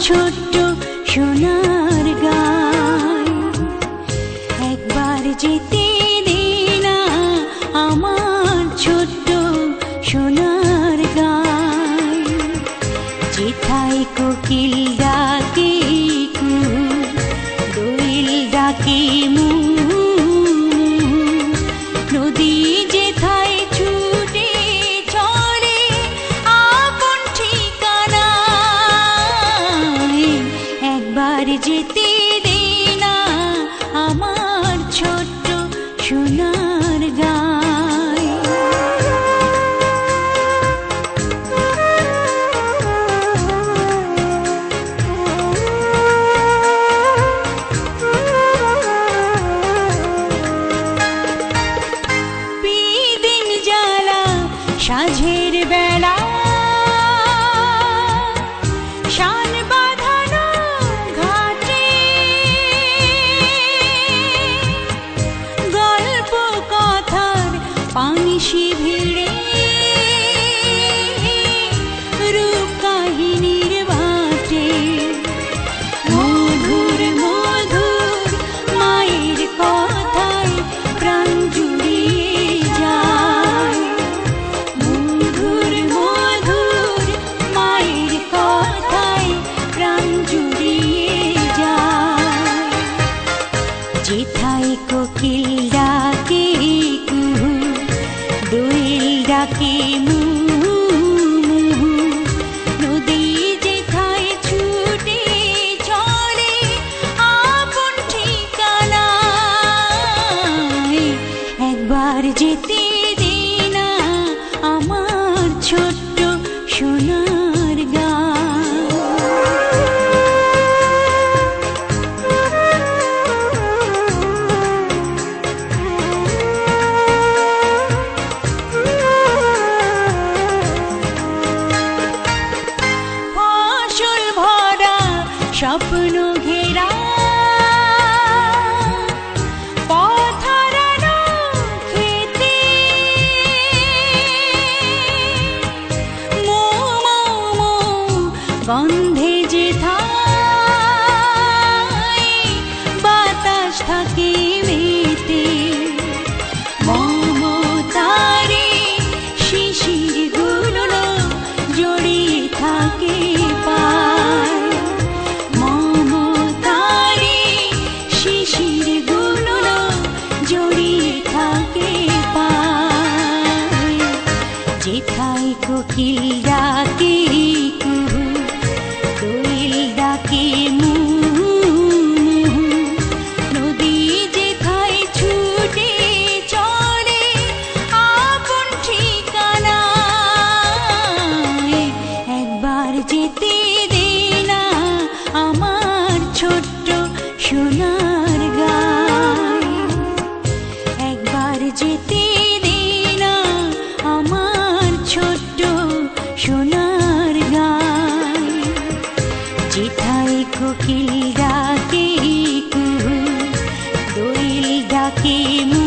ছোট্ট সোনার গায়। একবার যেতে দে না আমার ছোট্ট সোনার গায়। যেথায় কোকিল ডাকে কুহু, দোয়েল ডাকে মু, নদী যেথায় ছুটে চলে আপন ঠিকানায়। একবার যেতে দে না আমার ছোট্ট সোনার গায়। বিদিন জ্বালা সাঁঝের বেলা, শান বাঁধানো ঘাটে, গল্প কথার পানিশি ভিড়ে, রূপ কাহিনীর বাটে। মধুর মধুর মায়ের কথায় প্রাণ জুড়িয়ে যায়। মধুর মধুর মায়ের কথায় প্রাণ জুড়িয়ে যায়। যেথায় কোকিল ডাকে কুহু, দোয়েল ডাকে মু, নদী যেথায় ছুটে চলে আপন ঠিকানায়। একবার যেতে দে না আমার ছোট্ট সোনার গায়। ফসল ভরা স্বপ্ন ঘেরা, পথ হারানো খেতে, গন্ধে যেথায় বাতাস থাকে মেতে। মমতারে শিশির গুলো জড়িয়ে থাকে পায়। মমতারে শিশির গুলো জড়িয়ে থাকে পায়। যেথায় কোকিল ডাকে কুহু, দোয়েল ডাকে মু, নদী যেথায় ছুটে চলে আপন ঠিকানায়। একবার যেতে দে না আমার ছোট্ট সোনার গায়। একবার যেতে দে না আমার ছোট্ট সোনার গায়। যেথায় কোকিল ডাকে কুহু, দোয়েল ডাকে মু,